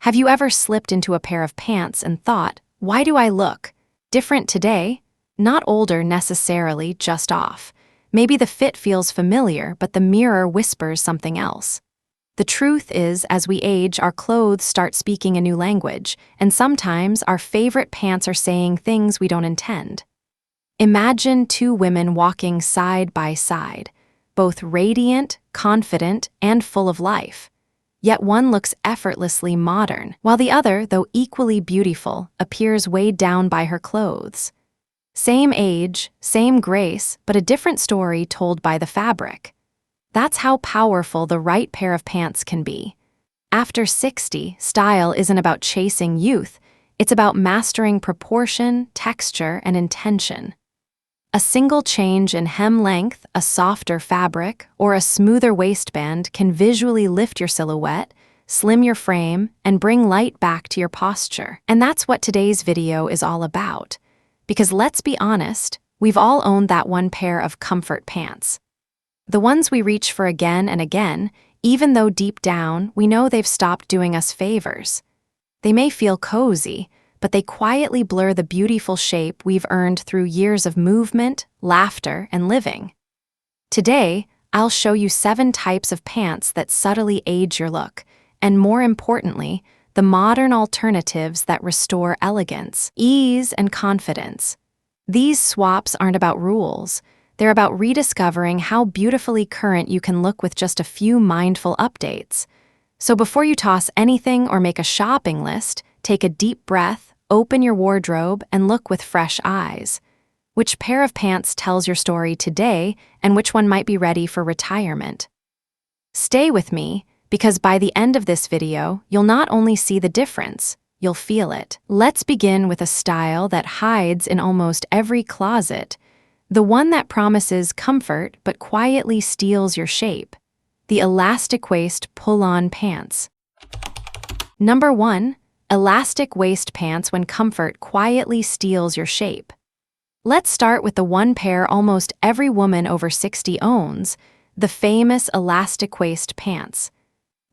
Have you ever slipped into a pair of pants and thought, why do I look different today? Not older necessarily, just off. Maybe the fit feels familiar, but the mirror whispers something else. The truth is, as we age, our clothes start speaking a new language, and sometimes our favorite pants are saying things we don't intend. Imagine two women walking side by side, both radiant, confident, and full of life. Yet one looks effortlessly modern, while the other, though equally beautiful, appears weighed down by her clothes. Same age, same grace, but a different story told by the fabric. That's how powerful the right pair of pants can be. After 60, style isn't about chasing youth, it's about mastering proportion, texture, and intention. A single change in hem length, a softer fabric, or a smoother waistband can visually lift your silhouette, slim your frame, and bring light back to your posture. And that's what today's video is all about. Because let's be honest, we've all owned that one pair of comfort pants. The ones we reach for again and again, even though deep down we know they've stopped doing us favors. They may feel cozy, but they quietly blur the beautiful shape we've earned through years of movement, laughter, and living. Today, I'll show you 7 types of pants that subtly age your look, and more importantly, the modern alternatives that restore elegance, ease, and confidence. These swaps aren't about rules. They're about rediscovering how beautifully current you can look with just a few mindful updates. So before you toss anything or make a shopping list, take a deep breath, open your wardrobe, and look with fresh eyes. Which pair of pants tells your story today, and which one might be ready for retirement? Stay with me, because by the end of this video, you'll not only see the difference, you'll feel it. Let's begin with a style that hides in almost every closet, the one that promises comfort but quietly steals your shape. The elastic waist pull-on pants. Number 1. Elastic waist pants when comfort quietly steals your shape. Let's start with the one pair almost every woman over 60 owns, the famous elastic waist pants.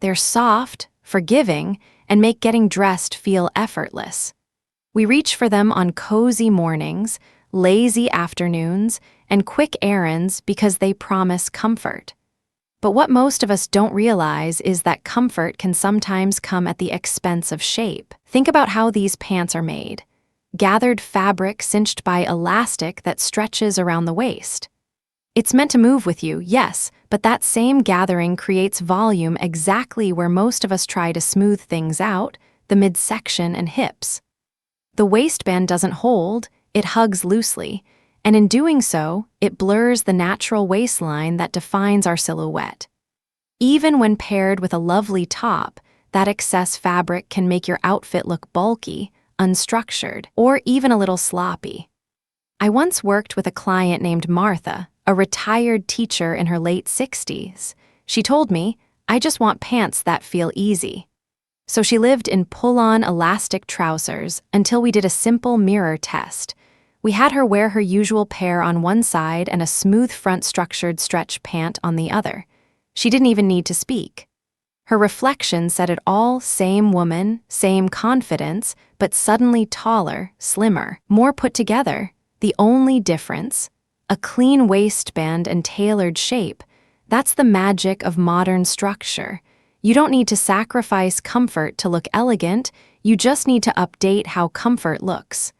They're soft, forgiving, and make getting dressed feel effortless. We reach for them on cozy mornings, lazy afternoons, and quick errands because they promise comfort. But what most of us don't realize is that comfort can sometimes come at the expense of shape. Think about how these pants are made. Gathered fabric cinched by elastic that stretches around the waist. It's meant to move with you, yes, but that same gathering creates volume exactly where most of us try to smooth things out, the midsection and hips. The waistband doesn't hold, it hugs loosely, and in doing so, it blurs the natural waistline that defines our silhouette. Even when paired with a lovely top, that excess fabric can make your outfit look bulky, unstructured, or even a little sloppy. I once worked with a client named Martha, a retired teacher in her late 60s. She told me, "I just want pants that feel easy." So she lived in pull-on elastic trousers until we did a simple mirror test. We had her wear her usual pair on one side and a smooth front structured stretch pant on the other. She didn't even need to speak. Her reflection said it all: same woman, same confidence, but suddenly taller, slimmer, more put together. The only difference? A clean waistband and tailored shape. That's the magic of modern structure. You don't need to sacrifice comfort to look elegant, you just need to update how comfort looks.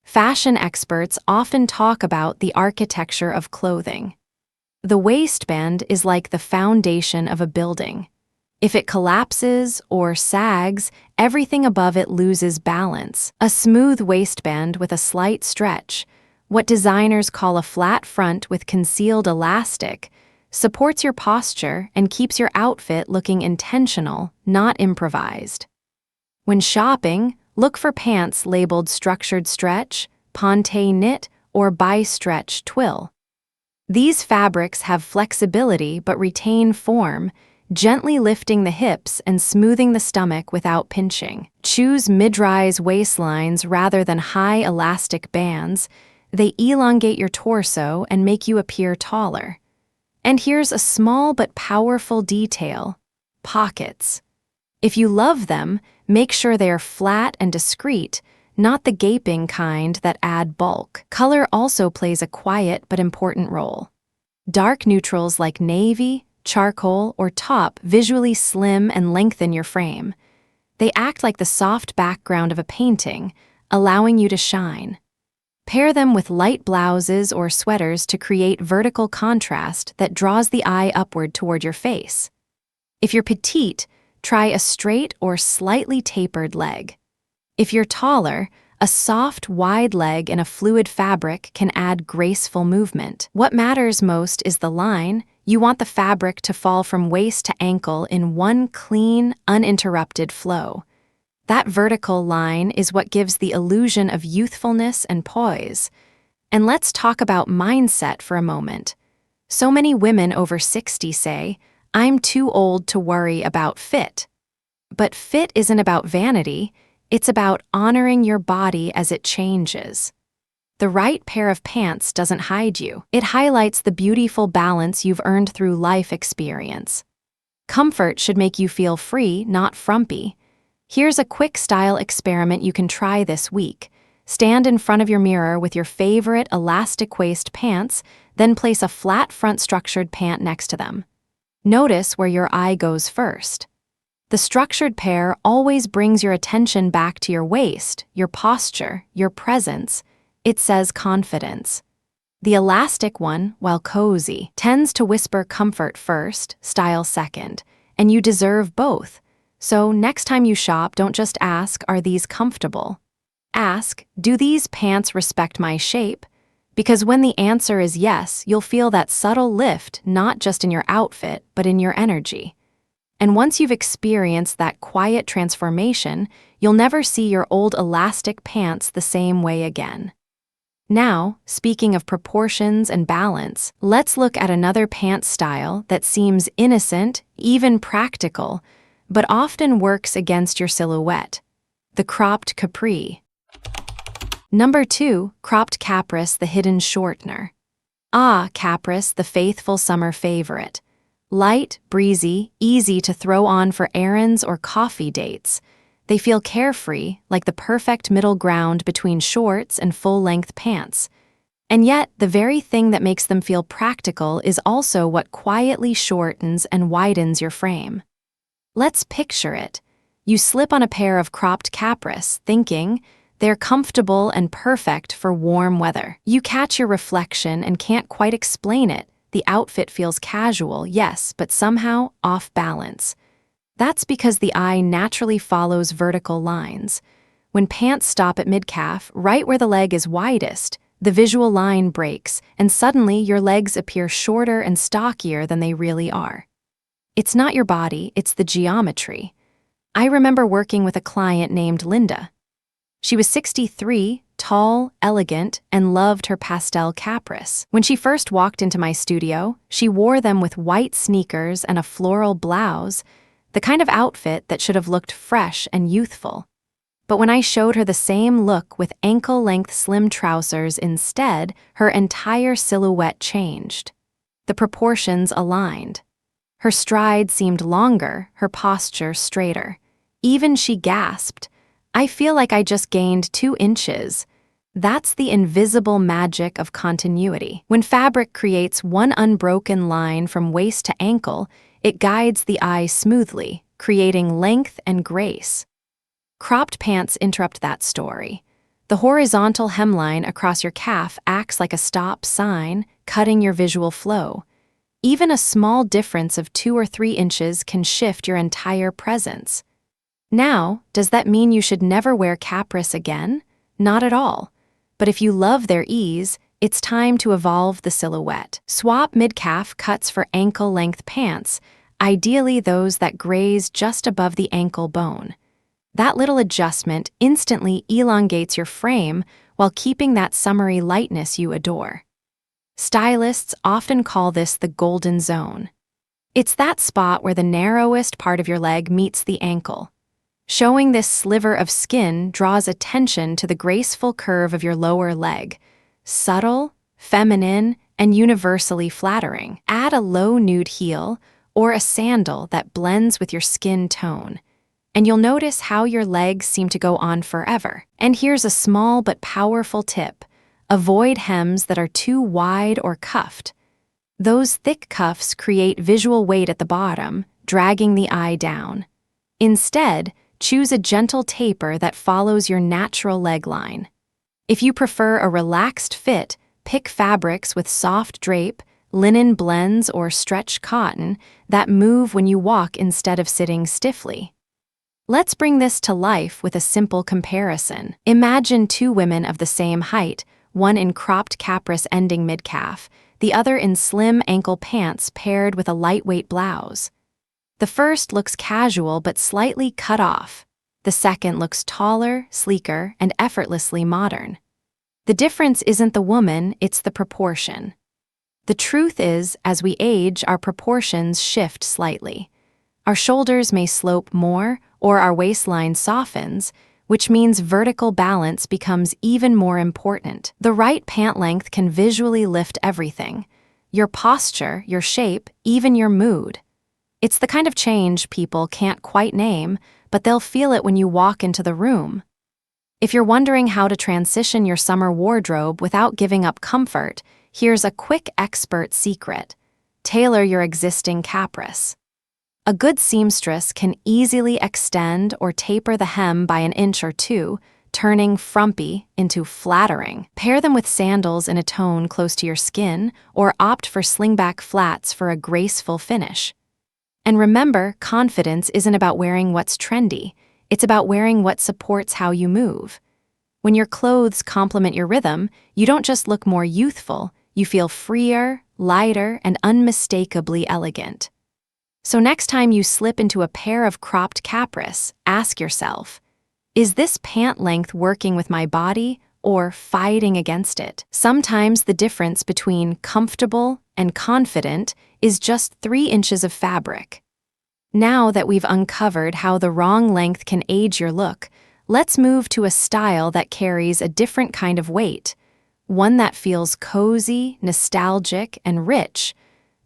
Fashion experts often talk about the architecture of clothing. The waistband is like the foundation of a building. If it collapses or sags, everything above it loses balance. A smooth waistband with a slight stretch, what designers call a flat front with concealed elastic, supports your posture and keeps your outfit looking intentional, not improvised. When shopping, look for pants labeled structured stretch, ponte knit, or bi-stretch twill. These fabrics have flexibility but retain form, gently lifting the hips and smoothing the stomach without pinching. Choose mid-rise waistlines rather than high elastic bands. They elongate your torso and make you appear taller. And here's a small but powerful detail: pockets. If you love them, make sure they are flat and discreet, not the gaping kind that add bulk. Color also plays a quiet but important role. Dark neutrals like navy, charcoal, or taupe visually slim and lengthen your frame. They act like the soft background of a painting, allowing you to shine. Pair them with light blouses or sweaters to create vertical contrast that draws the eye upward toward your face. If you're petite, try a straight or slightly tapered leg. If you're taller, a soft, wide leg in a fluid fabric can add graceful movement. What matters most is the line. You want the fabric to fall from waist to ankle in one clean, uninterrupted flow. That vertical line is what gives the illusion of youthfulness and poise. And let's talk about mindset for a moment. So many women over 60 say, "I'm too old to worry about fit." But fit isn't about vanity, it's about honoring your body as it changes. The right pair of pants doesn't hide you. It highlights the beautiful balance you've earned through life experience. Comfort should make you feel free, not frumpy. Here's a quick style experiment you can try this week. Stand in front of your mirror with your favorite elastic waist pants, then place a flat front structured pant next to them. Notice where your eye goes first. The structured pair always brings your attention back to your waist, your posture, your presence. It says confidence. The elastic one, while cozy, tends to whisper comfort first, style second, and you deserve both. So next time you shop, don't just ask, "Are these comfortable?" Ask, "Do these pants respect my shape?" Because when the answer is yes, you'll feel that subtle lift not just in your outfit, but in your energy. And once you've experienced that quiet transformation, you'll never see your old elastic pants the same way again. Now, speaking of proportions and balance, let's look at another pant style that seems innocent, even practical, but often works against your silhouette: the cropped capri. Number 2, cropped capris, the hidden shortener. Ah, capris, the faithful summer favorite. Light, breezy, easy to throw on for errands or coffee dates. They feel carefree, like the perfect middle ground between shorts and full-length pants. And yet, the very thing that makes them feel practical is also what quietly shortens and widens your frame. Let's picture it. You slip on a pair of cropped capris, thinking, they're comfortable and perfect for warm weather. You catch your reflection and can't quite explain it. The outfit feels casual, yes, but somehow off balance. That's because the eye naturally follows vertical lines. When pants stop at mid-calf, right where the leg is widest, the visual line breaks, and suddenly your legs appear shorter and stockier than they really are. It's not your body, it's the geometry. I remember working with a client named Linda. She was 63, tall, elegant, and loved her pastel capris. When she first walked into my studio, she wore them with white sneakers and a floral blouse, the kind of outfit that should have looked fresh and youthful. But when I showed her the same look with ankle-length slim trousers instead, her entire silhouette changed. The proportions aligned. Her stride seemed longer, her posture straighter. Even she gasped, "I feel like I just gained 2 inches. That's the invisible magic of continuity. When fabric creates one unbroken line from waist to ankle, it guides the eye smoothly, creating length and grace. Cropped pants interrupt that story. The horizontal hemline across your calf acts like a stop sign, cutting your visual flow. Even a small difference of 2 or 3 inches can shift your entire presence. Now, does that mean you should never wear capris again? Not at all. But if you love their ease, it's time to evolve the silhouette. Swap mid-calf cuts for ankle-length pants, ideally those that graze just above the ankle bone. That little adjustment instantly elongates your frame while keeping that summery lightness you adore. Stylists often call this the golden zone. It's that spot where the narrowest part of your leg meets the ankle. Showing this sliver of skin draws attention to the graceful curve of your lower leg. Subtle, feminine, and universally flattering. Add a low nude heel or a sandal that blends with your skin tone. and you'll notice how your legs seem to go on forever. And here's a small but powerful tip. Avoid hems that are too wide or cuffed. Those thick cuffs create visual weight at the bottom, dragging the eye down. Instead, choose a gentle taper that follows your natural leg line. If you prefer a relaxed fit, pick fabrics with soft drape, linen blends, or stretch cotton that move when you walk instead of sitting stiffly. Let's bring this to life with a simple comparison. Imagine two women of the same height, one in cropped capris ending mid-calf, the other in slim ankle pants paired with a lightweight blouse. The first looks casual but slightly cut off. The second looks taller, sleeker, and effortlessly modern. The difference isn't the woman, it's the proportion. The truth is, as we age, our proportions shift slightly. Our shoulders may slope more, or our waistline softens, which means vertical balance becomes even more important. The right pant length can visually lift everything: your posture, your shape, even your mood. It's the kind of change people can't quite name, but they'll feel it when you walk into the room. If you're wondering how to transition your summer wardrobe without giving up comfort, here's a quick expert secret. Tailor your existing capris. A good seamstress can easily extend or taper the hem by an inch or two, turning frumpy into flattering. Pair them with sandals in a tone close to your skin, or opt for slingback flats for a graceful finish. And remember, confidence isn't about wearing what's trendy. It's about wearing what supports how you move. When your clothes complement your rhythm, you don't just look more youthful, you feel freer, lighter, and unmistakably elegant. So next time you slip into a pair of cropped capris, ask yourself, is this pant length working with my body or fighting against it? Sometimes the difference between comfortable and confident is just 3 inches of fabric. Now that we've uncovered how the wrong length can age your look, let's move to a style that carries a different kind of weight, one that feels cozy, nostalgic, and rich,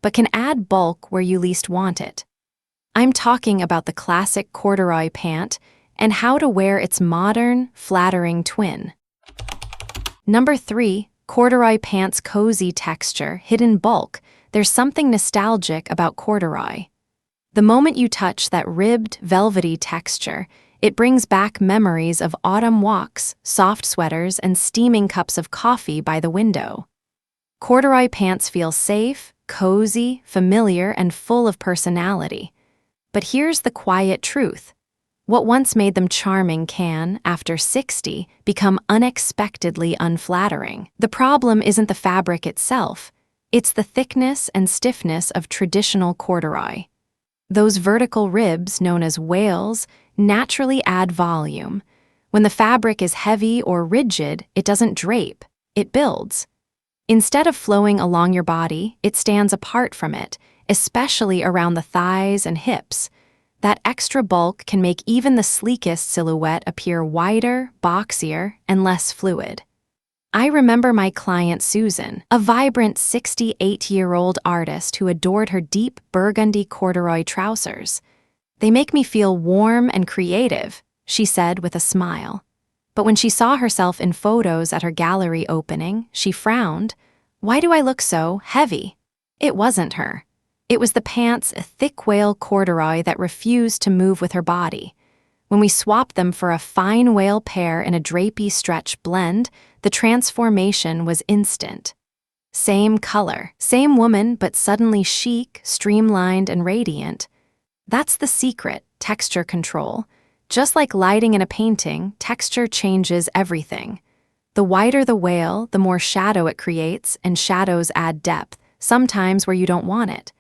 but can add bulk where you least want it. I'm talking about the classic corduroy pant and how to wear its modern, flattering twin. Number 3, corduroy pants' cozy texture, hidden bulk. There's something nostalgic about corduroy. The moment you touch that ribbed, velvety texture, it brings back memories of autumn walks, soft sweaters, and steaming cups of coffee by the window. Corduroy pants feel safe, cozy, familiar, and full of personality. But here's the quiet truth. What once made them charming can, after 60, become unexpectedly unflattering. The problem isn't the fabric itself. It's the thickness and stiffness of traditional corduroy. Those vertical ribs, known as wales, naturally add volume. When the fabric is heavy or rigid, it doesn't drape, it builds. Instead of flowing along your body, it stands apart from it, especially around the thighs and hips. That extra bulk can make even the sleekest silhouette appear wider, boxier, and less fluid. I remember my client Susan, a vibrant 68-year-old artist who adored her deep burgundy corduroy trousers. "They make me feel warm and creative," she said with a smile. But when she saw herself in photos at her gallery opening, she frowned. "Why do I look so heavy?" It wasn't her. It was the pants' thick wale corduroy that refused to move with her body. When we swapped them for a fine wale pair in a drapey stretch blend, the transformation was instant. Same color, same woman, but suddenly chic, streamlined, and radiant. That's the secret: texture control. Just like lighting in a painting, texture changes everything. The wider the wale, the more shadow it creates, and shadows add depth, sometimes where you don't want it.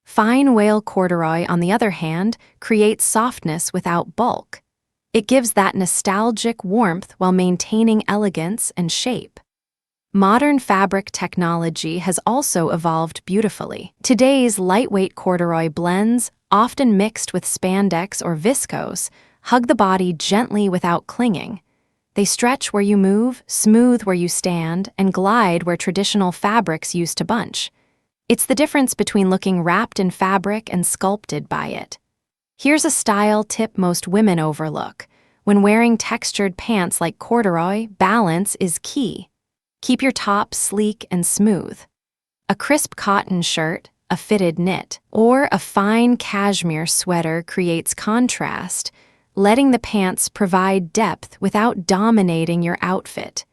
Fine wale corduroy, on the other hand, creates softness without bulk. It gives that nostalgic warmth while maintaining elegance and shape. Modern fabric technology has also evolved beautifully. Today's lightweight corduroy blends, often mixed with spandex or viscose, hug the body gently without clinging. They stretch where you move, smooth where you stand, and glide where traditional fabrics used to bunch. It's the difference between looking wrapped in fabric and sculpted by it. Here's a style tip most women overlook. When wearing textured pants like corduroy, balance is key. Keep your top sleek and smooth. A crisp cotton shirt, a fitted knit, or a fine cashmere sweater creates contrast, letting the pants provide depth without dominating your outfit.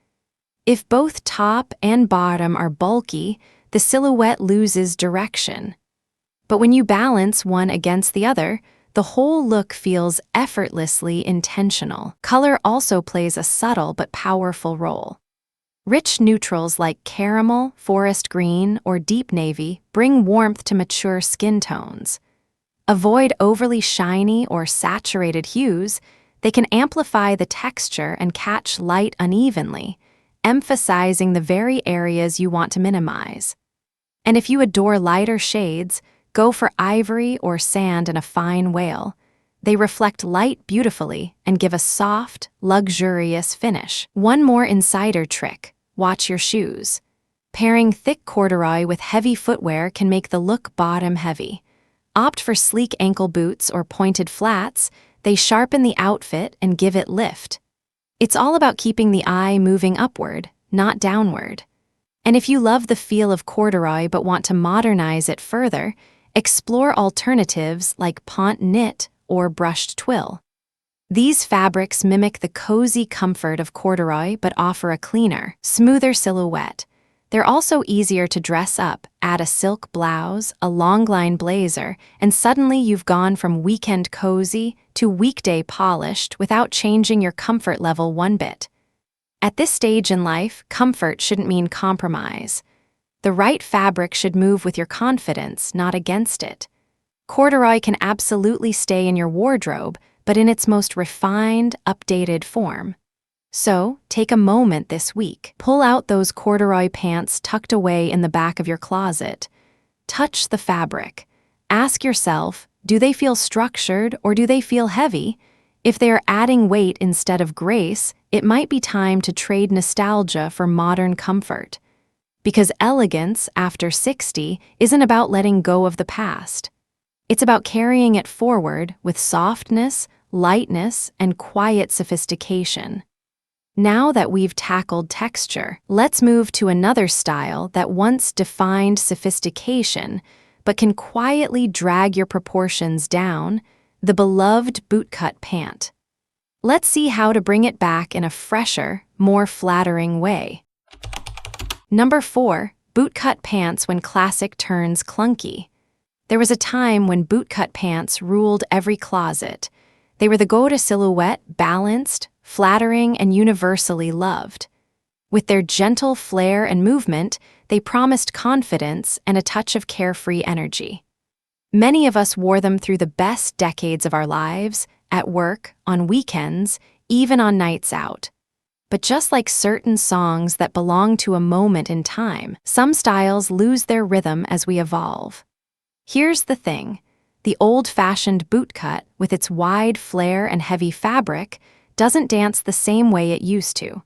If both top and bottom are bulky, the silhouette loses direction. But when you balance one against the other, the whole look feels effortlessly intentional. Color also plays a subtle but powerful role. Rich neutrals like caramel, forest green, or deep navy bring warmth to mature skin tones. Avoid overly shiny or saturated hues. They can amplify the texture and catch light unevenly, emphasizing the very areas you want to minimize. And if you adore lighter shades, go for ivory or sand in a fine whale. They reflect light beautifully and give a soft, luxurious finish. One more insider trick: watch your shoes. Pairing thick corduroy with heavy footwear can make the look bottom-heavy. Opt for sleek ankle boots or pointed flats. They sharpen the outfit and give it lift. It's all about keeping the eye moving upward, not downward. And if you love the feel of corduroy but want to modernize it further, explore alternatives like pant knit or brushed twill. These fabrics mimic the cozy comfort of corduroy but offer a cleaner, smoother silhouette. They're also easier to dress up. Add a silk blouse, a long-line blazer, and suddenly you've gone from weekend cozy to weekday polished without changing your comfort level one bit. At this stage in life, comfort shouldn't mean compromise. The right fabric should move with your confidence, not against it. Corduroy can absolutely stay in your wardrobe, but in its most refined, updated form. So, take a moment this week. Pull out those corduroy pants tucked away in the back of your closet. Touch the fabric. Ask yourself, do they feel structured or do they feel heavy? If they are adding weight instead of grace, it might be time to trade nostalgia for modern comfort. Because elegance after 60 isn't about letting go of the past. It's about carrying it forward with softness, lightness, and quiet sophistication. Now that we've tackled texture, let's move to another style that once defined sophistication but can quietly drag your proportions down: the beloved bootcut pant. Let's see how to bring it back in a fresher, more flattering way. Number 4. Bootcut pants when classic turns clunky. There was a time when bootcut pants ruled every closet. They were the go-to silhouette, balanced, flattering, and universally loved. With their gentle flair and movement, they promised confidence and a touch of carefree energy. Many of us wore them through the best decades of our lives, at work, on weekends, even on nights out. But just like certain songs that belong to a moment in time, some styles lose their rhythm as we evolve. Here's the thing: the old-fashioned bootcut, with its wide flare and heavy fabric, doesn't dance the same way it used to.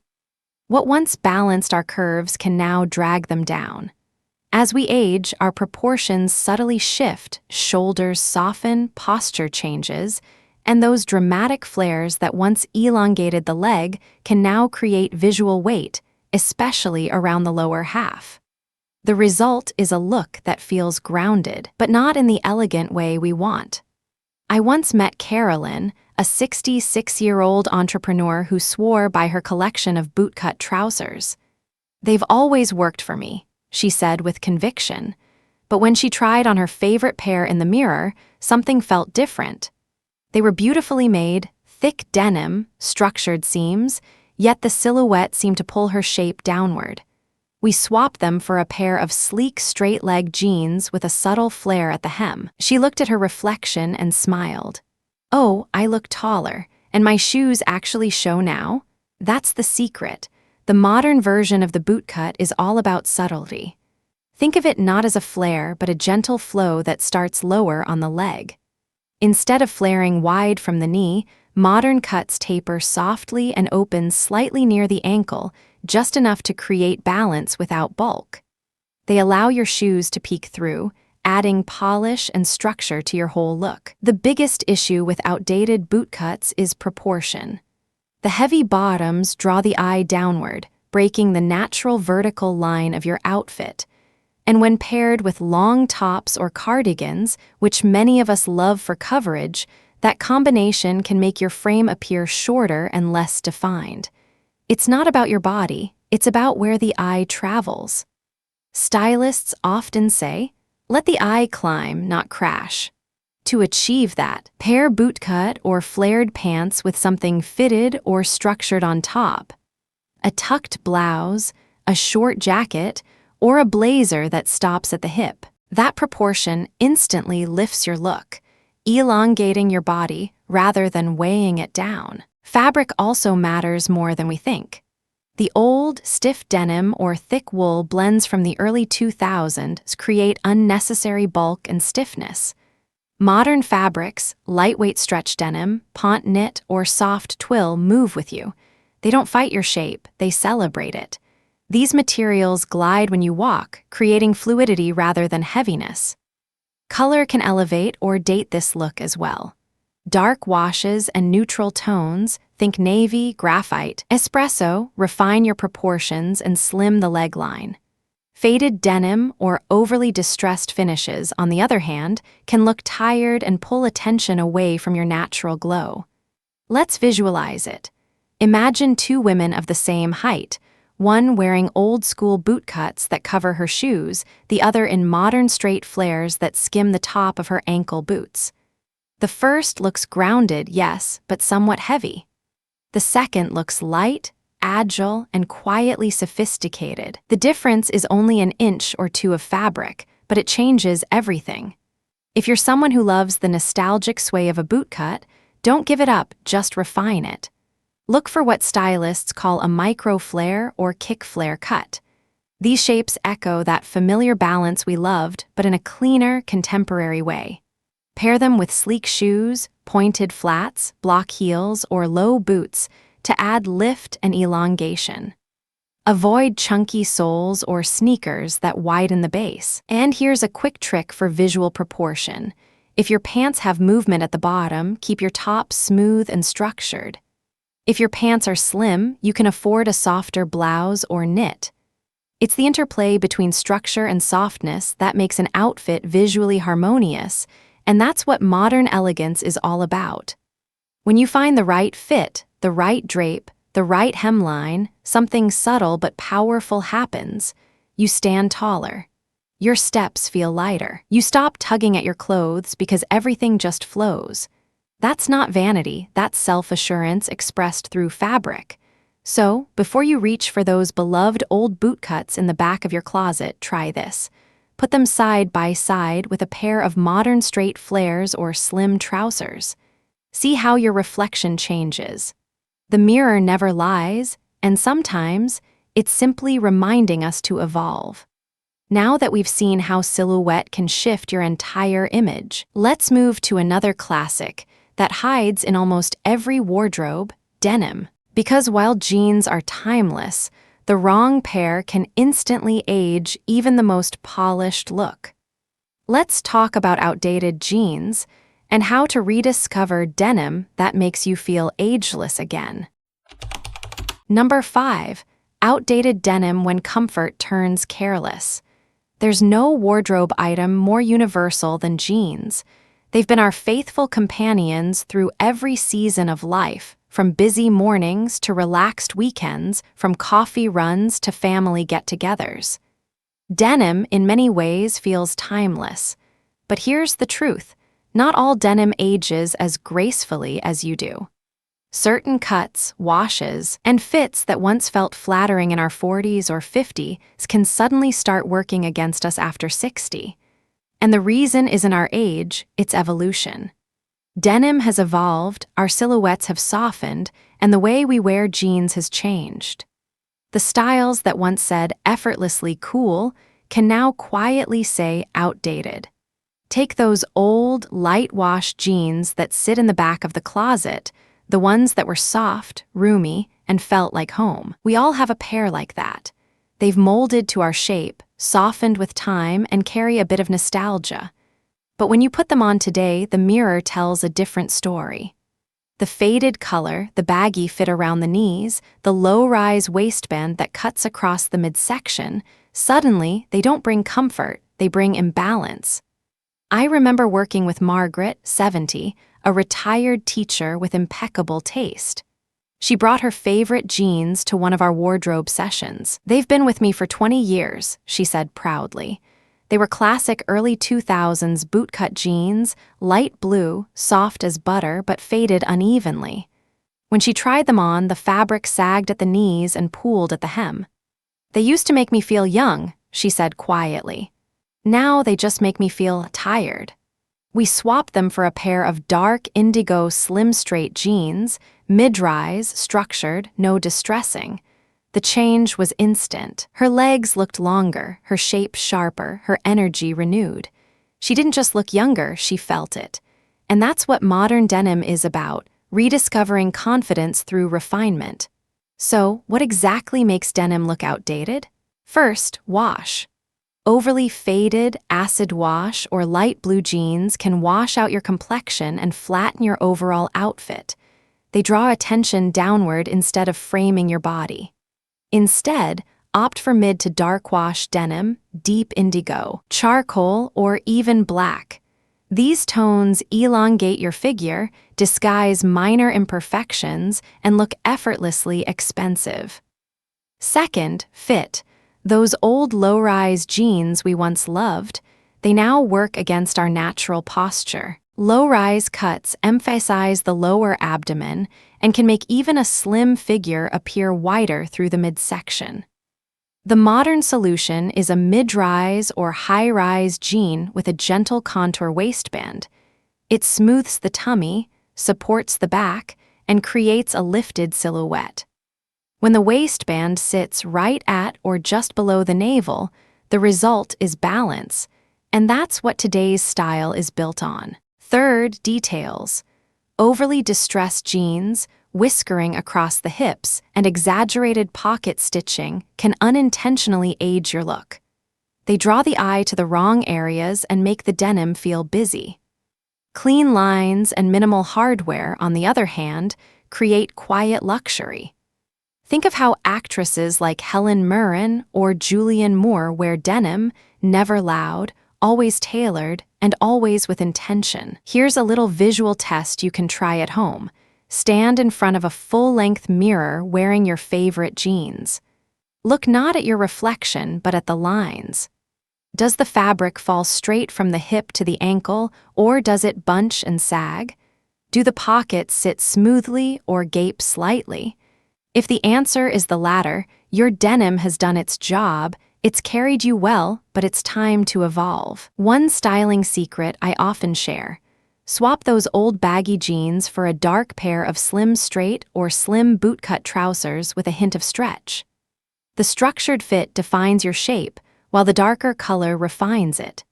What once balanced our curves can now drag them down. As we age, our proportions subtly shift, shoulders soften, posture changes, and those dramatic flares that once elongated the leg can now create visual weight, especially around the lower half. The result is a look that feels grounded, but not in the elegant way we want. I once met Carolyn, a 66-year-old entrepreneur who swore by her collection of bootcut trousers. "They've always worked for me," she said with conviction. But when she tried on her favorite pair in the mirror, something felt different. They were beautifully made, thick denim, structured seams, yet the silhouette seemed to pull her shape downward. We swapped them for a pair of sleek straight-leg jeans with a subtle flare at the hem. She looked at her reflection and smiled. "Oh, I look taller, and my shoes actually show now? That's the secret. The modern version of the bootcut is all about subtlety. Think of it not as a flare, but a gentle flow that starts lower on the leg. Instead of flaring wide from the knee, modern cuts taper softly and open slightly near the ankle, just enough to create balance without bulk. They allow your shoes to peek through, adding polish and structure to your whole look. The biggest issue with outdated boot cuts is proportion. The heavy bottoms draw the eye downward, breaking the natural vertical line of your outfit. And when paired with long tops or cardigans, which many of us love for coverage, that combination can make your frame appear shorter and less defined. It's not about your body, it's about where the eye travels. Stylists often say, let the eye climb, not crash. To achieve that, pair bootcut or flared pants with something fitted or structured on top. A tucked blouse, a short jacket, or a blazer that stops at the hip. That proportion instantly lifts your look, elongating your body rather than weighing it down. Fabric also matters more than we think. The old, stiff denim or thick wool blends from the early 2000s create unnecessary bulk and stiffness. Modern fabrics, lightweight stretch denim, pant knit, or soft twill move with you. They don't fight your shape, they celebrate it. These materials glide when you walk, creating fluidity rather than heaviness. Color can elevate or date this look as well. Dark washes and neutral tones, think navy, graphite, espresso, refine your proportions and slim the leg line. Faded denim or overly distressed finishes, on the other hand, can look tired and pull attention away from your natural glow. Let's visualize it. Imagine two women of the same height, one wearing old-school boot cuts that cover her shoes, the other in modern straight flares that skim the top of her ankle boots. The first looks grounded, yes, but somewhat heavy. The second looks light, agile, and quietly sophisticated. The difference is only an inch or two of fabric, but it changes everything. If you're someone who loves the nostalgic sway of a boot cut, don't give it up, just refine it. Look for what stylists call a micro flare or kick flare cut. These shapes echo that familiar balance we loved, but in a cleaner, contemporary way. Pair them with sleek shoes, pointed flats, block heels, or low boots to add lift and elongation. Avoid chunky soles or sneakers that widen the base. And here's a quick trick for visual proportion. If your pants have movement at the bottom, keep your top smooth and structured. If your pants are slim, you can afford a softer blouse or knit. It's the interplay between structure and softness that makes an outfit visually harmonious, and that's what modern elegance is all about. When you find the right fit, the right drape, the right hemline, something subtle but powerful happens. You stand taller. Your steps feel lighter. You stop tugging at your clothes because everything just flows. That's not vanity, that's self-assurance expressed through fabric. So, before you reach for those beloved old boot cuts in the back of your closet, try this. Put them side by side with a pair of modern straight flares or slim trousers. See how your reflection changes. The mirror never lies, and sometimes it's simply reminding us to evolve. Now that we've seen how silhouette can shift your entire image, let's move to another classic that hides in almost every wardrobe, denim. Because while jeans are timeless, the wrong pair can instantly age even the most polished look. Let's talk about outdated jeans and how to rediscover denim that makes you feel ageless again. Number 5. Outdated denim when comfort turns careless. There's no wardrobe item more universal than jeans. They've been our faithful companions through every season of life, from busy mornings to relaxed weekends, from coffee runs to family get-togethers. Denim, in many ways, feels timeless. But here's the truth. Not all denim ages as gracefully as you do. Certain cuts, washes, and fits that once felt flattering in our 40s or 50s can suddenly start working against us after 60. And the reason isn't our age, it's evolution. Denim has evolved, our silhouettes have softened, and the way we wear jeans has changed. The styles that once said effortlessly cool can now quietly say outdated. Take those old, light-wash jeans that sit in the back of the closet, the ones that were soft, roomy, and felt like home. We all have a pair like that. They've molded to our shape, softened with time, and carry a bit of nostalgia. But when you put them on today, the mirror tells a different story. The faded color, the baggy fit around the knees, the low-rise waistband that cuts across the midsection, suddenly, they don't bring comfort, they bring imbalance. I remember working with Margaret, 70, a retired teacher with impeccable taste. She brought her favorite jeans to one of our wardrobe sessions. "They've been with me for 20 years, she said proudly. They were classic early 2000s bootcut jeans, light blue, soft as butter but faded unevenly. When she tried them on, the fabric sagged at the knees and pooled at the hem. They used to make me feel young," she said quietly. "Now they just make me feel tired." We swapped them for a pair of dark indigo slim straight jeans, mid-rise, structured, no distressing. The change was instant. Her legs looked longer, her shape sharper, her energy renewed. She didn't just look younger, she felt it. And that's what modern denim is about, rediscovering confidence through refinement. So, what exactly makes denim look outdated? First, wash. Overly faded, acid wash, or light blue jeans can wash out your complexion and flatten your overall outfit. They draw attention downward instead of framing your body. Instead, opt for mid to dark wash denim, deep indigo, charcoal, or even black. These tones elongate your figure, disguise minor imperfections, and look effortlessly expensive. Second, fit. Those old low-rise jeans we once loved, they now work against our natural posture. Low-rise cuts emphasize the lower abdomen and can make even a slim figure appear wider through the midsection. The modern solution is a mid-rise or high-rise jean with a gentle contour waistband. It smooths the tummy, supports the back, and creates a lifted silhouette. When the waistband sits right at or just below the navel, the result is balance, and that's what today's style is built on. Third, details. Overly distressed jeans, whiskering across the hips, and exaggerated pocket stitching can unintentionally age your look. They draw the eye to the wrong areas and make the denim feel busy. Clean lines and minimal hardware, on the other hand, create quiet luxury. Think of how actresses like Helen Mirren or Julianne Moore wear denim, never loud, always tailored, and always with intention. Here's a little visual test you can try at home. Stand in front of a full-length mirror wearing your favorite jeans. Look not at your reflection, but at the lines. Does the fabric fall straight from the hip to the ankle, or does it bunch and sag? Do the pockets sit smoothly or gape slightly? If the answer is the latter, your denim has done its job, it's carried you well, but it's time to evolve. One styling secret I often share. Swap those old baggy jeans for a dark pair of slim straight or slim bootcut trousers with a hint of stretch. The structured fit defines your shape, while the darker color refines it.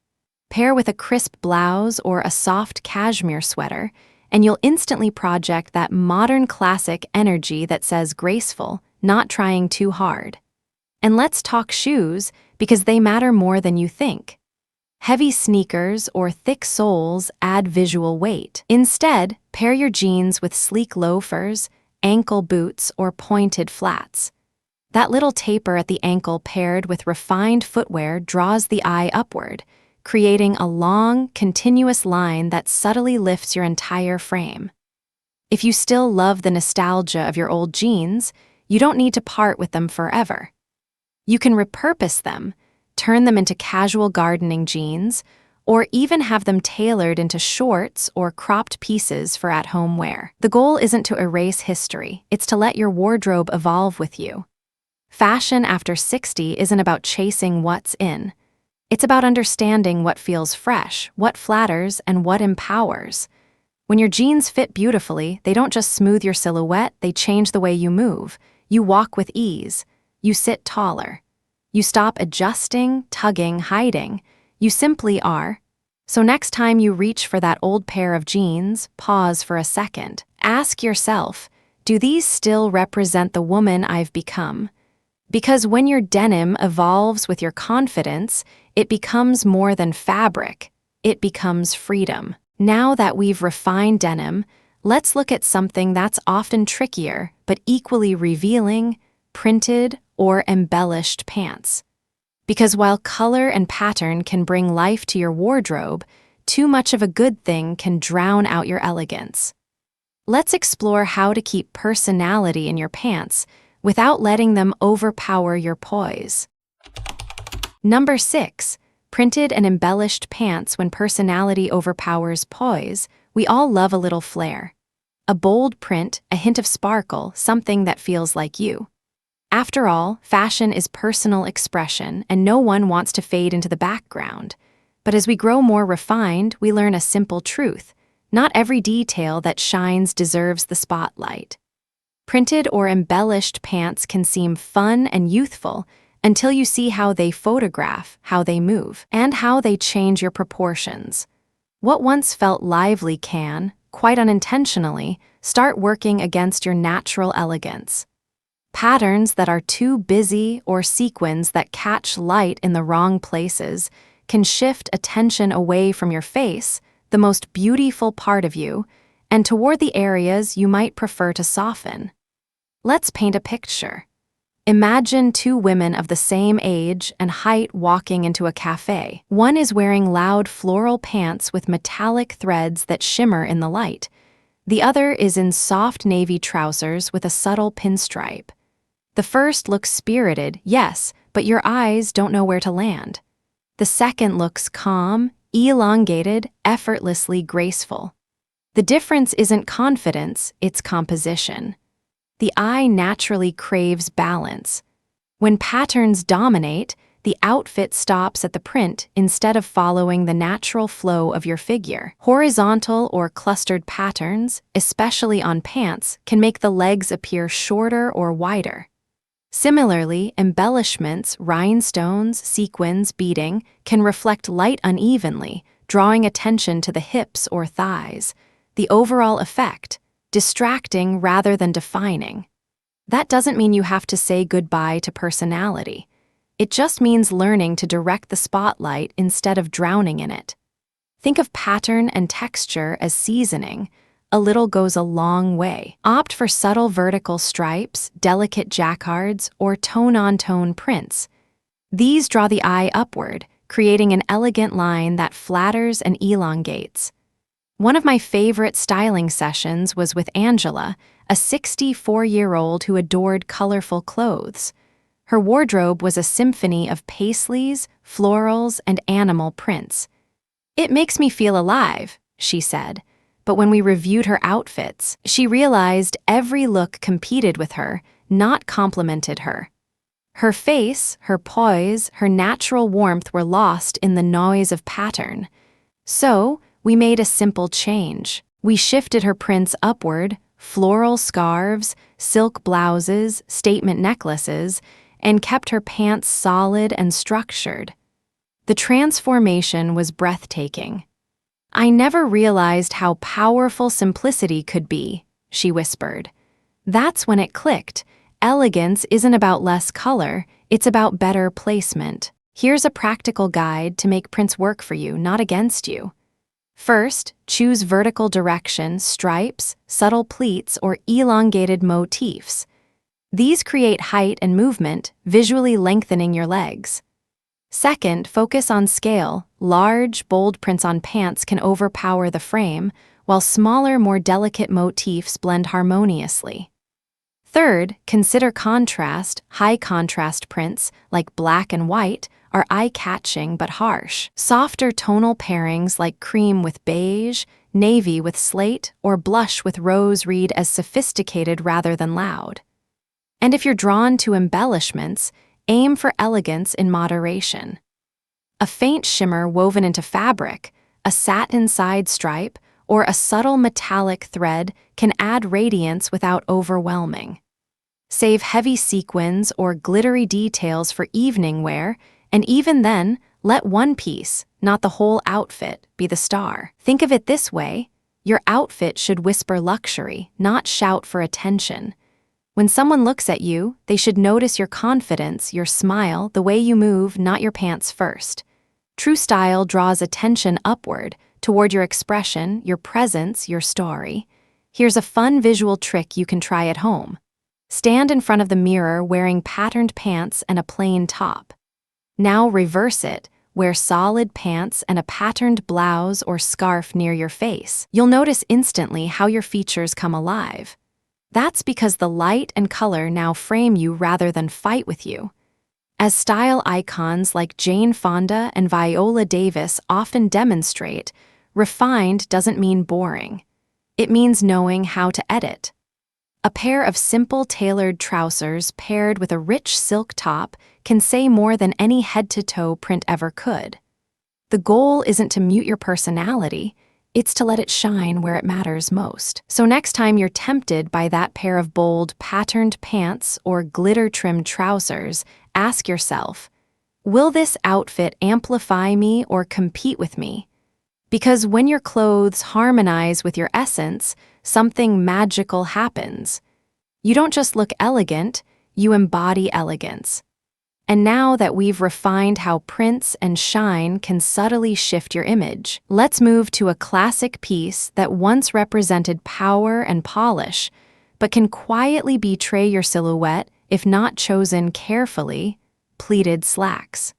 Pair with a crisp blouse or a soft cashmere sweater, and you'll instantly project that modern classic energy that says graceful, not trying too hard. And let's talk shoes, because they matter more than you think. Heavy sneakers or thick soles add visual weight. Instead, pair your jeans with sleek loafers, ankle boots, or pointed flats. That little taper at the ankle paired with refined footwear draws the eye upward, creating a long, continuous line that subtly lifts your entire frame. If you still love the nostalgia of your old jeans, you don't need to part with them forever. You can repurpose them, turn them into casual gardening jeans, or even have them tailored into shorts or cropped pieces for at-home wear. The goal isn't to erase history, it's to let your wardrobe evolve with you. Fashion after 60 isn't about chasing what's in. It's about understanding what feels fresh, what flatters, and what empowers. When your jeans fit beautifully, they don't just smooth your silhouette, they change the way you move. You walk with ease. You sit taller. You stop adjusting, tugging, hiding. You simply are. So next time you reach for that old pair of jeans, pause for a second. Ask yourself, do these still represent the woman I've become? Because when your denim evolves with your confidence, it becomes more than fabric. It becomes freedom. Now that we've refined denim, let's look at something that's often trickier but equally revealing: printed or embellished pants. Because while color and pattern can bring life to your wardrobe, too much of a good thing can drown out your elegance. Let's explore how to keep personality in your pants without letting them overpower your poise. Number 6. Printed and embellished pants when personality overpowers poise. We all love a little flair. A bold print, a hint of sparkle, something that feels like you. After all, fashion is personal expression, and no one wants to fade into the background. But as we grow more refined, we learn a simple truth: not every detail that shines deserves the spotlight. Printed or embellished pants can seem fun and youthful until you see how they photograph, how they move, and how they change your proportions. What once felt lively can, quite unintentionally, start working against your natural elegance. Patterns that are too busy or sequins that catch light in the wrong places can shift attention away from your face, the most beautiful part of you, and toward the areas you might prefer to soften. Let's paint a picture. Imagine two women of the same age and height walking into a cafe. One is wearing loud floral pants with metallic threads that shimmer in the light. The other is in soft navy trousers with a subtle pinstripe. The first looks spirited, yes, but your eyes don't know where to land. The second looks calm, elongated, effortlessly graceful. The difference isn't confidence, it's composition. The eye naturally craves balance. When patterns dominate, the outfit stops at the print instead of following the natural flow of your figure. Horizontal or clustered patterns, especially on pants, can make the legs appear shorter or wider. Similarly, embellishments, rhinestones, sequins, beading, can reflect light unevenly, drawing attention to the hips or thighs. The overall effect: distracting rather than defining. That doesn't mean you have to say goodbye to personality. It just means learning to direct the spotlight instead of drowning in it. Think of pattern and texture as seasoning. A little goes a long way. Opt for subtle vertical stripes, delicate jacquards, or tone-on-tone prints. These draw the eye upward, creating an elegant line that flatters and elongates. One of my favorite styling sessions was with Angela, a 64-year-old who adored colorful clothes. Her wardrobe was a symphony of paisleys, florals, and animal prints. "It makes me feel alive," she said. But when we reviewed her outfits, she realized every look competed with her, not complemented her. Her face, her poise, her natural warmth were lost in the noise of pattern. So, we made a simple change. We shifted her prints upward: floral scarves, silk blouses, statement necklaces, and kept her pants solid and structured. The transformation was breathtaking. "I never realized how powerful simplicity could be," she whispered. That's when it clicked. Elegance isn't about less color, it's about better placement. Here's a practical guide to make prints work for you, not against you. First, choose vertical direction, stripes, subtle pleats, or elongated motifs. These create height and movement, visually lengthening your legs. Second, focus on scale. Large, bold prints on pants can overpower the frame, while smaller, more delicate motifs blend harmoniously. Third, consider contrast. High-contrast prints, like black and white, are eye-catching but harsh. Softer tonal pairings like cream with beige, navy with slate, or blush with rose read as sophisticated rather than loud. And if you're drawn to embellishments, aim for elegance in moderation. A faint shimmer woven into fabric, a satin side stripe, or a subtle metallic thread can add radiance without overwhelming. Save heavy sequins or glittery details for evening wear, and even then, let one piece, not the whole outfit, be the star. Think of it this way: your outfit should whisper luxury, not shout for attention. When someone looks at you, they should notice your confidence, your smile, the way you move, not your pants first. True style draws attention upward, toward your expression, your presence, your story. Here's a fun visual trick you can try at home. Stand in front of the mirror wearing patterned pants and a plain top. Now reverse it. Wear solid pants and a patterned blouse or scarf near your face. You'll notice instantly how your features come alive. That's because the light and color now frame you rather than fight with you. As style icons like Jane Fonda and Viola Davis often demonstrate, refined doesn't mean boring. It means knowing how to edit. A pair of simple tailored trousers paired with a rich silk top can say more than any head-to-toe print ever could. The goal isn't to mute your personality, it's to let it shine where it matters most. So next time you're tempted by that pair of bold, patterned pants or glitter-trimmed trousers, ask yourself, will this outfit amplify me or compete with me? Because when your clothes harmonize with your essence, something magical happens. You don't just look elegant, you embody elegance. And now that we've refined how prints and shine can subtly shift your image, let's move to a classic piece that once represented power and polish, but can quietly betray your silhouette if not chosen carefully: pleated slacks.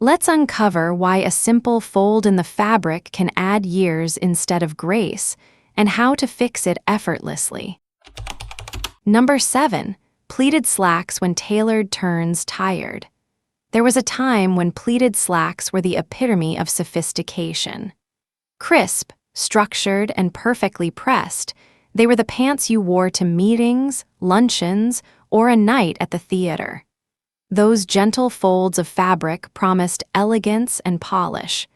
Let's uncover why a simple fold in the fabric can add years instead of grace, and how to fix it effortlessly. Number 7. Pleated slacks when tailored turns tired. There was a time when pleated slacks were the epitome of sophistication. Crisp, structured, and perfectly pressed, they were the pants you wore to meetings, luncheons, or a night at the theater. Those gentle folds of fabric promised elegance and polish.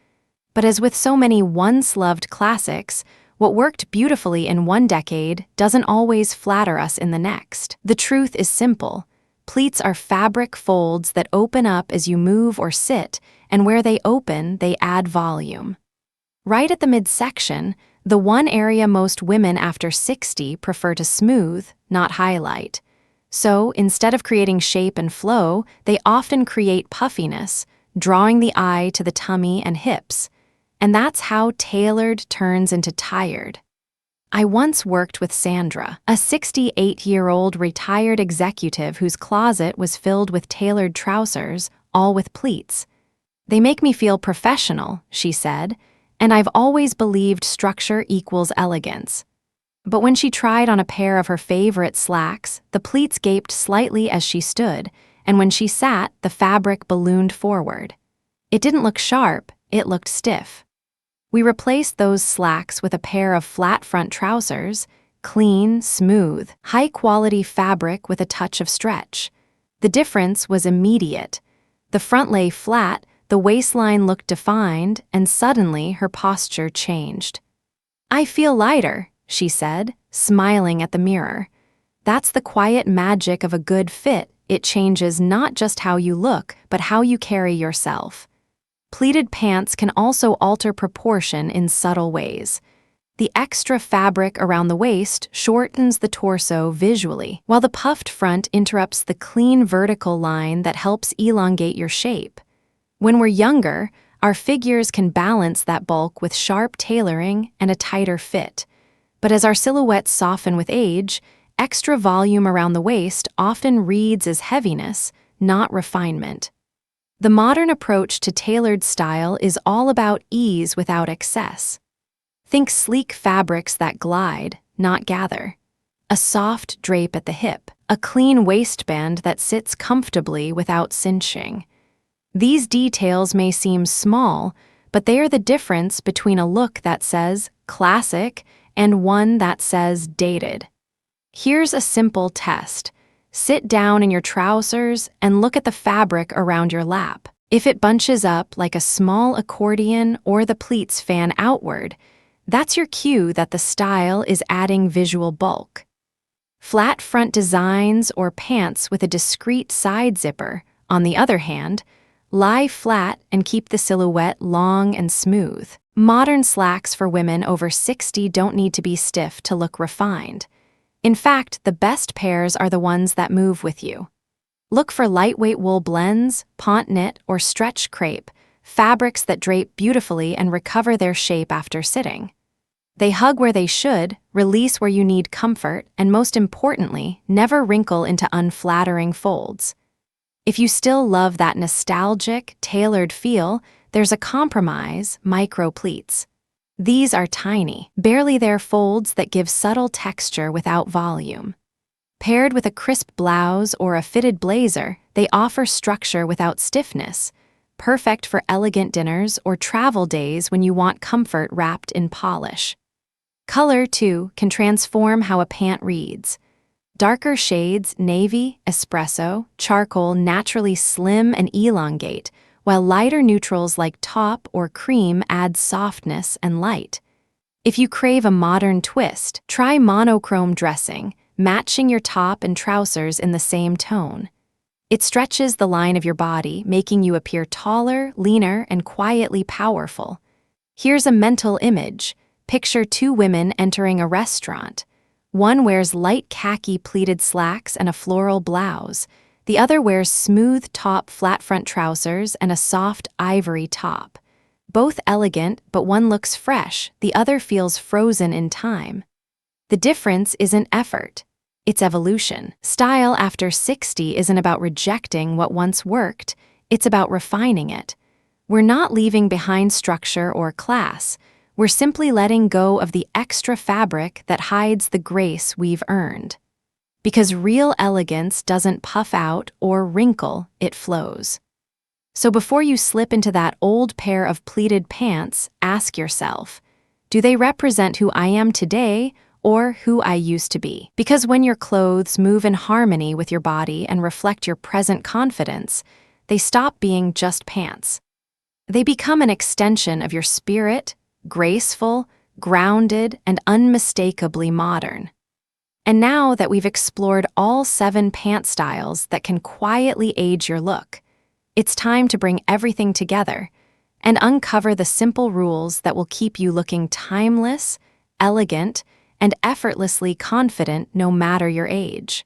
But as with so many once-loved classics, what worked beautifully in one decade doesn't always flatter us in the next. The truth is simple. Pleats are fabric folds that open up as you move or sit, and where they open, they add volume. Right at the midsection, the one area most women after 60 prefer to smooth, not highlight. So, instead of creating shape and flow, they often create puffiness, drawing the eye to the tummy and hips. And that's how tailored turns into tired. I once worked with Sandra, a 68-year-old retired executive whose closet was filled with tailored trousers, all with pleats. "They make me feel professional," she said, "and I've always believed structure equals elegance." But when she tried on a pair of her favorite slacks, the pleats gaped slightly as she stood, and when she sat, the fabric ballooned forward. It didn't look sharp, it looked stiff. We replaced those slacks with a pair of flat front trousers, clean, smooth, high-quality fabric with a touch of stretch. The difference was immediate. The front lay flat, the waistline looked defined, and suddenly her posture changed. "I feel lighter," she said, smiling at the mirror. That's the quiet magic of a good fit. It changes not just how you look, but how you carry yourself. Pleated pants can also alter proportion in subtle ways. The extra fabric around the waist shortens the torso visually, while the puffed front interrupts the clean vertical line that helps elongate your shape. When we're younger, our figures can balance that bulk with sharp tailoring and a tighter fit. But as our silhouettes soften with age, extra volume around the waist often reads as heaviness, not refinement. The modern approach to tailored style is all about ease without excess. Think sleek fabrics that glide, not gather. A soft drape at the hip, a clean waistband that sits comfortably without cinching. These details may seem small, but they are the difference between a look that says classic and one that says dated. Here's a simple test. Sit down in your trousers and look at the fabric around your lap. If it bunches up like a small accordion or the pleats fan outward, that's your cue that the style is adding visual bulk. Flat front designs or pants with a discreet side zipper, on the other hand, lie flat and keep the silhouette long and smooth. Modern slacks for women over 60 don't need to be stiff to look refined. In fact, the best pairs are the ones that move with you. Look for lightweight wool blends, pant knit, or stretch crepe, fabrics that drape beautifully and recover their shape after sitting. They hug where they should, release where you need comfort, and most importantly, never wrinkle into unflattering folds. If you still love that nostalgic, tailored feel, there's a compromise: micro pleats. These are tiny, barely there folds that give subtle texture without volume. Paired with a crisp blouse or a fitted blazer, they offer structure without stiffness, perfect for elegant dinners or travel days when you want comfort wrapped in polish. Color, too, can transform how a pant reads. Darker shades, navy, espresso, charcoal, naturally slim and elongate, while lighter neutrals like taupe or cream add softness and light. If you crave a modern twist, try monochrome dressing, matching your top and trousers in the same tone. It stretches the line of your body, making you appear taller, leaner, and quietly powerful. Here's a mental image. Picture two women entering a restaurant. One wears light khaki pleated slacks and a floral blouse. The other wears smooth top flat front trousers and a soft ivory top. Both elegant, but one looks fresh, the other feels frozen in time. The difference isn't effort, it's evolution. Style after 60 isn't about rejecting what once worked, it's about refining it. We're not leaving behind structure or class. We're simply letting go of the extra fabric that hides the grace we've earned. Because real elegance doesn't puff out or wrinkle, it flows. So before you slip into that old pair of pleated pants, ask yourself, do they represent who I am today or who I used to be? Because when your clothes move in harmony with your body and reflect your present confidence, they stop being just pants. They become an extension of your spirit, graceful, grounded, and unmistakably modern. And now that we've explored all 7 pant styles that can quietly age your look, it's time to bring everything together and uncover the simple rules that will keep you looking timeless, elegant, and effortlessly confident no matter your age.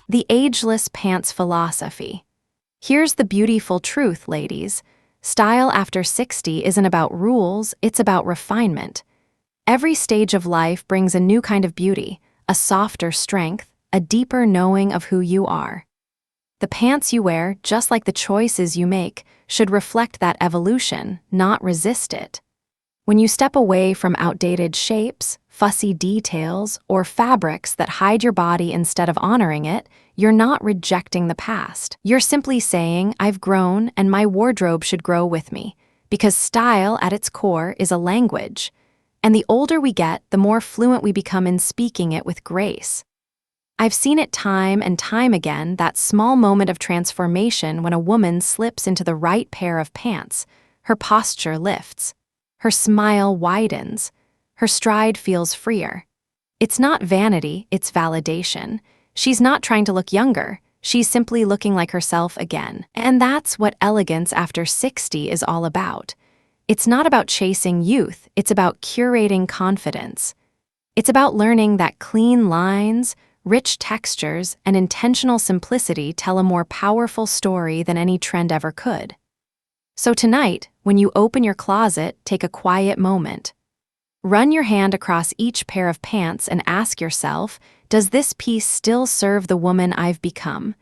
The Ageless Pants Philosophy. Here's the beautiful truth, ladies. Style after 60 isn't about rules, it's about refinement. Every stage of life brings a new kind of beauty, a softer strength, a deeper knowing of who you are. The pants you wear, just like the choices you make, should reflect that evolution, not resist it. When you step away from outdated shapes, fussy details, or fabrics that hide your body instead of honoring it, you're not rejecting the past. You're simply saying, I've grown and my wardrobe should grow with me, because style at its core is a language. And the older we get, the more fluent we become in speaking it with grace. I've seen it time and time again, that small moment of transformation when a woman slips into the right pair of pants. Her posture lifts. Her smile widens. Her stride feels freer. It's not vanity, it's validation. She's not trying to look younger. She's simply looking like herself again. And that's what elegance after 60 is all about. It's not about chasing youth, it's about curating confidence. It's about learning that clean lines, rich textures, and intentional simplicity tell a more powerful story than any trend ever could. So tonight, when you open your closet, take a quiet moment. Run your hand across each pair of pants and ask yourself, does this piece still serve the woman I've become?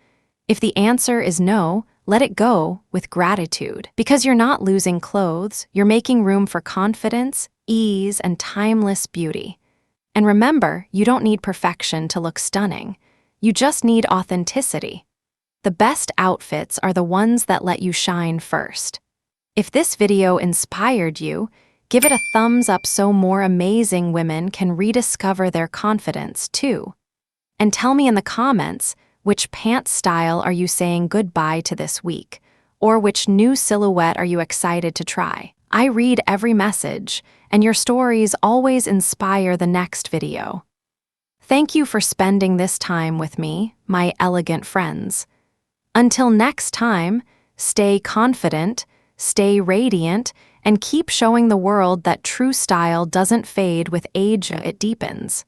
If the answer is no, let it go with gratitude. Because you're not losing clothes, you're making room for confidence, ease, and timeless beauty. And remember, you don't need perfection to look stunning. You just need authenticity. The best outfits are the ones that let you shine first. If this video inspired you, give it a thumbs up so more amazing women can rediscover their confidence too. And tell me in the comments, which pant style are you saying goodbye to this week? Or which new silhouette are you excited to try? I read every message, and your stories always inspire the next video. Thank you for spending this time with me, my elegant friends. Until next time, stay confident, stay radiant, and keep showing the world that true style doesn't fade with age, it deepens.